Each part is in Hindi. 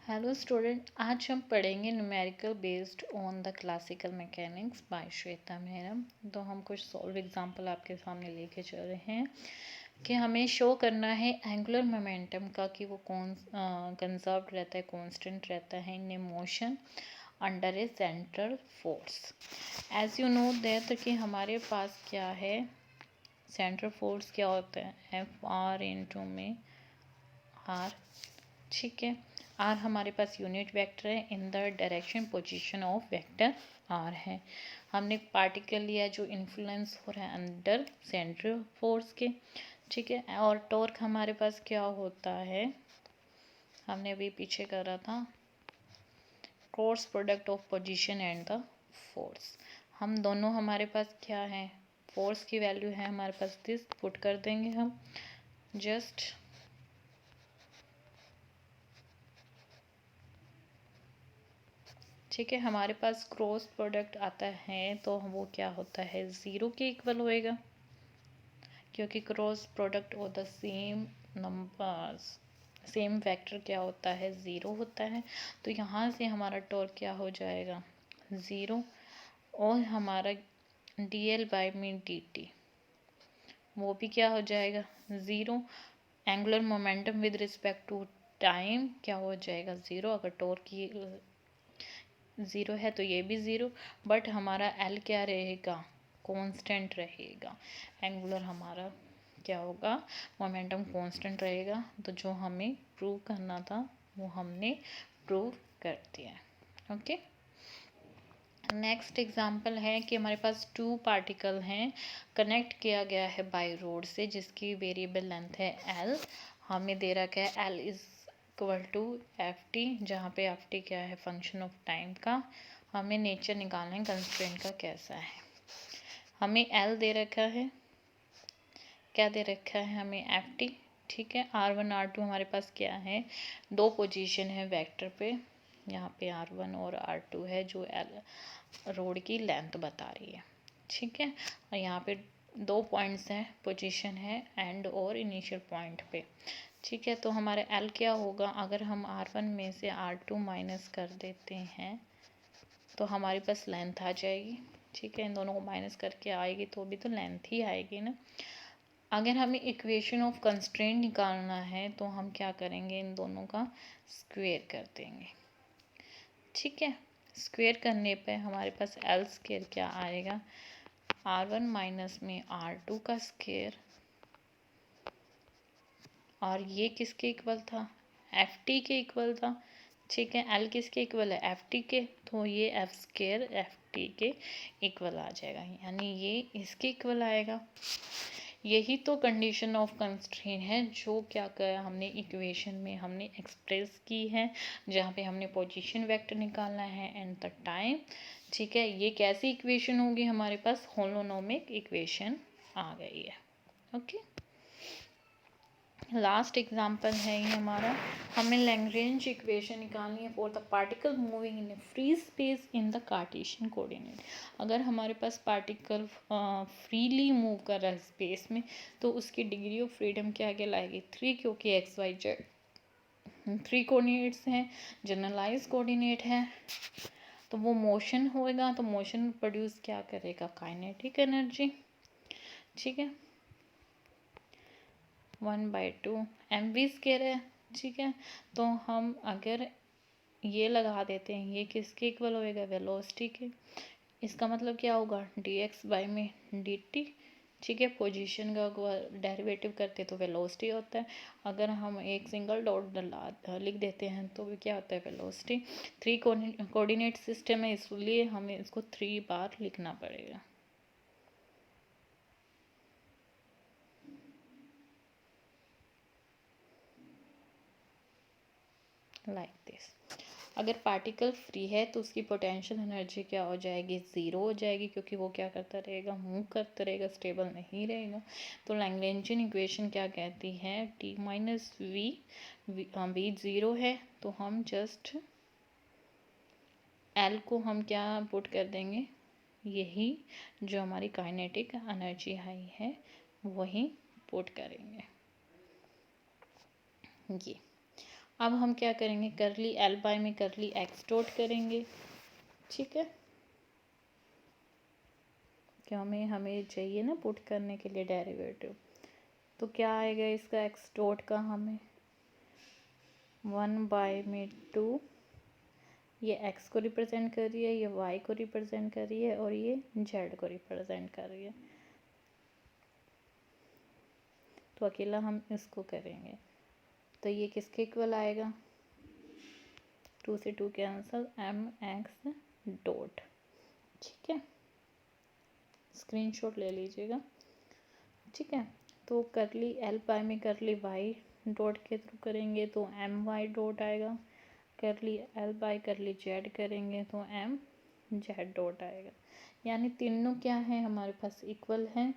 हेलो स्टूडेंट, आज हम पढ़ेंगे numerical based on the classical mechanics by Shweta Mehra. तो हम कुछ सॉल्व एग्जांपल आपके सामने लेके चल रहे हैं कि हमें शो करना है एंगुलर मोमेंटम का कि वो कौन कंजर्व्ड रहता है, कांस्टेंट रहता है in motion under a central force. As you know that कि हमारे पास क्या है, सेंट्रल फोर्स क्या होता है, एफ आर इंटू में आर। ठीक है, आर हमारे पास यूनिट वेक्टर है, in the direction position of vector R है। हमने पार्टिकल लिया जो इन्फ्लुएंस हो रहा है अंडर सेंट्रल फोर्स के। ठीक है, और टॉर्क हमारे पास क्या होता है, हमने अभी पीछे करा था, cross product of position and the force. हम दोनों हमारे पास क्या है, फोर्स की वैल्यू है हमारे पास दिस, पुट कर देंगे हम जस्ट। ठीक है, हमारे पास क्रॉस प्रोडक्ट आता है तो वो क्या होता है, ज़ीरो के इक्वल होएगा, क्योंकि cross product of the same number same vector क्या होता है, ज़ीरो होता है। तो यहाँ से हमारा टॉर्क क्या हो जाएगा, ज़ीरो, और हमारा डी एल बाई में डी टी वो भी क्या हो जाएगा, zero. Angular momentum with respect to time क्या हो जाएगा, ज़ीरो। अगर टॉर्क की ज़ीरो है तो ये भी ज़ीरो, बट हमारा एल क्या रहेगा, कांस्टेंट रहेगा। एंगुलर हमारा क्या होगा, मोमेंटम कांस्टेंट रहेगा। तो जो हमें प्रूव करना था वो हमने प्रूव कर दिया। ओके, नेक्स्ट एग्जांपल है कि हमारे पास टू पार्टिकल हैं, कनेक्ट किया गया है बाय रोड से, जिसकी वेरिएबल लेंथ है एल। हमें दे रखा है L is equal to F T, जहाँ पे एफ टी क्या है, फंक्शन ऑफ टाइम का। हमें नेचर निकालना है कंस्ट्रेंट का कैसा है। हमें एल दे रखा है, क्या दे रखा है हमें, एफ टी। ठीक है, आर वन आर टू हमारे पास क्या है, दो पोजीशन है वेक्टर पे, यहाँ पे आर वन और आर टू है जो एल रोड की लेंथ बता रही है। ठीक है, और यहाँ पे दो पॉइंट्स हैं, पोजीशन है एंड और इनिशियल पॉइंट पे। ठीक है, तो हमारा एल क्या होगा, अगर हम आर वन में से आर टू माइनस कर देते हैं तो हमारे पास लेंथ आ जाएगी। ठीक है, इन दोनों को माइनस करके आएगी तो भी तो लेंथ ही आएगी ना। अगर हमें इक्वेशन ऑफ कंस्ट्रेंट निकालना है तो हम क्या करेंगे, इन दोनों का स्क्वेयर कर देंगे। ठीक है, स्क्वेयर करने पे हमारे पास एल स्क्वेयर क्या आएगा, आर वन माइनस में आर टू का स्क्वेयर, और ये किसके इक्वल था, एफ टी के इक्वल था। ठीक है, एल किसके इक्वल है, एफ टी के, तो ये एफ स्क्वेयर एफ टी के इक्वल आ जाएगा, यानी ये इसके इक्वल आएगा। यही तो कंडीशन ऑफ कंस्ट्रेंट है जो क्या करा हमने इक्वेशन में हमने एक्सप्रेस की है, जहाँ पे हमने पोजीशन वेक्टर निकालना है एंड द टाइम। ठीक है, ये कैसी इक्वेशन होगी, हमारे पास होलोनोमिक इक्वेशन आ गई है। ओके, लास्ट एग्जाम्पल है ये हमारा, हमें लैग्रेंज इक्वेशन निकालनी है for the particle moving in A free space in the Cartesian coordinate. अगर हमारे पास पार्टिकल फ्रीली मूव कर रहा है स्पेस में तो उसकी डिग्री ऑफ फ्रीडम क्या कहलाएगी, थ्री, क्योंकि x y z three coordinates हैं, जनरलाइज कोऑर्डिनेट है, तो वो मोशन होएगा, तो मोशन प्रोड्यूस क्या करेगा, काइनेटिक एनर्जी। ठीक है, 1/2 एम वी स्केयर है। ठीक है, तो हम अगर ये लगा देते हैं, ये किसके इक्वल होएगा, वेलोसिटी के। इसका मतलब क्या होगा, डी एक्स बाई में डी टी। ठीक है, पोजीशन का डेरिवेटिव करते तो वेलोसिटी होता है, अगर हम एक सिंगल डॉट लिख देते हैं तो भी क्या होता है, वेलोसिटी। थ्री कोऑर्डिनेट सिस्टम है, इसलिए हमें इसको 3 बार लिखना पड़ेगा। Like this. अगर पार्टिकल फ्री है तो उसकी पोटेंशियल एनर्जी क्या हो जाएगी, ज़ीरो हो जाएगी, क्योंकि वो क्या करता रहेगा, मूव करता रहेगा, स्टेबल नहीं रहेगा। तो लैग्रेंजियन इक्वेशन क्या कहती है, T minus V, V zero है तो हम जस्ट एल को हम क्या पुट कर देंगे, यही जो हमारी काइनेटिक एनर्जी आई है वही पुट करेंगे। ये अब हम क्या करेंगे, करली एल बाय में करली एक्स डॉट करेंगे, ठीक है, क्या हमें चाहिए ना पुट करने के लिए डेरिवेटिव। तो क्या आएगा इसका एक्स डॉट का, हमें 1 में 2, ये x को रिप्रेजेंट कर रही है, ये y को रिप्रेजेंट कर रही है और ये z को रिप्रेजेंट कर रही है। तो अकेला हम इसको करेंगे तो ये किसके इक्वल आएगा, 2 से 2 कैंसल, mx डॉट, ठीक है, स्क्रीनशॉट ले लीजिएगा, ठीक है। तो करली एल पाई में करली वाई डॉट के थ्रू करेंगे तो एम वाई डॉट आएगा, करली एल बाय करली जेड करेंगे तो एम जेड डॉट आएगा। यानी तीनों क्या है हमारे पास, इक्वल हैं,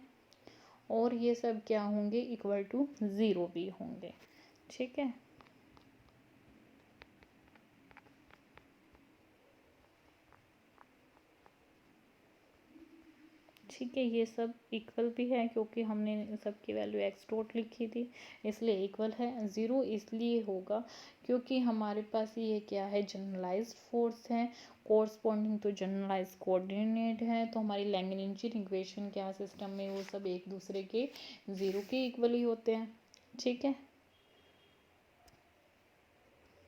और ये सब क्या होंगे, इक्वल टू ज़ीरो भी होंगे, ठीक है। ठीक है, ये सब इक्वल भी है क्योंकि हमने सबकी वैल्यू एक्स डॉट लिखी थी, इसलिए इक्वल है। ज़ीरो इसलिए होगा क्योंकि हमारे पास ये क्या है, जनरलाइज्ड फोर्स है, कोरस्पॉन्डिंग टू जनरलाइज कोऑर्डिनेट है। तो हमारी लैग्रेंजियन इक्वेशन क्या सिस्टम में, वो सब एक दूसरे के ज़ीरो के इक्वल ही होते हैं, ठीक है।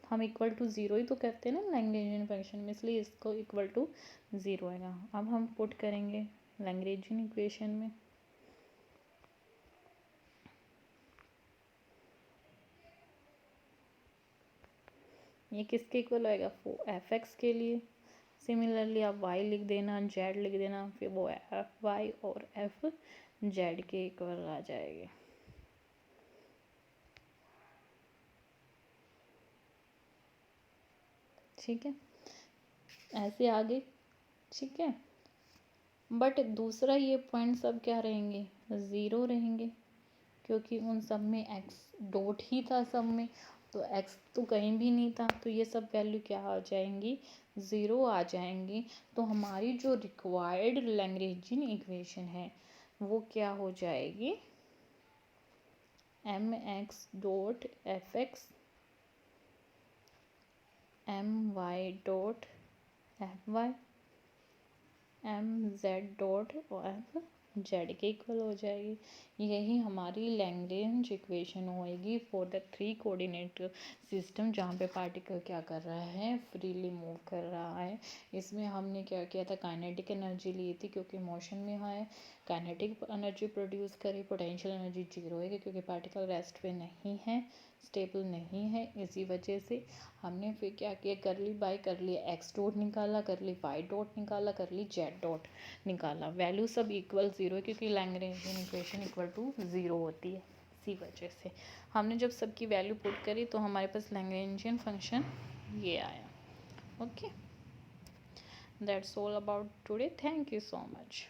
हम इक्वल टू ज़ीरो ही तो कहते हैं ना लैग्रेंजियन फंक्शन में, इसलिए इसको इक्वल टू ज़ीरो आएगा। अब हम पुट करेंगे लैग्रेंजियन इक्वेशन में, ये किसके इक्वल आएगा, एफ एक्स के लिए। सिमिलरली आप वाई लिख देना, जेड लिख देना, फिर वो एफ वाई और एफ जेड के इक्वल आ जाएंगे, ठीक है, ऐसे आगे, ठीक है। बट दूसरा ये पॉइंट सब क्या रहेंगे, ज़ीरो रहेंगे, क्योंकि उन सब में एक्स डॉट ही था सब में, तो एक्स तो कहीं भी नहीं था, तो ये सब वैल्यू क्या आ जाएंगी, ज़ीरो आ जाएंगी। तो हमारी जो रिक्वायर्ड लैग्रेंजियन इक्वेशन है वो क्या हो जाएगी, m x dot f x m y dot f y m z dot f z के इक्वल हो जाएगी। यही हमारी लैग्रेंज इक्वेशन होएगी for the three coordinate system, जहाँ पे पार्टिकल क्या कर रहा है, फ्रीली मूव कर रहा है। इसमें हमने क्या किया था, काइनेटिक एनर्जी ली थी क्योंकि मोशन में है, काइनेटिक एनर्जी प्रोड्यूस करी, पोटेंशियल एनर्जी जीरो है क्योंकि पार्टिकल रेस्ट पे नहीं है, स्टेबल नहीं है। इसी वजह से हमने फिर क्या किया, करली बाय करली एक्स डॉट निकाला, करली वाई डॉट निकाला, करली जेड डॉट निकाला, वैल्यू सब इक्वल ज़ीरो है क्योंकि Lagrangian equation equal to zero होती है। इसी वजह से हमने जब सबकी वैल्यू पुट करी तो हमारे पास लैग्रेंजियन फंक्शन ये आया। Okay, that's all about today, thank you so much.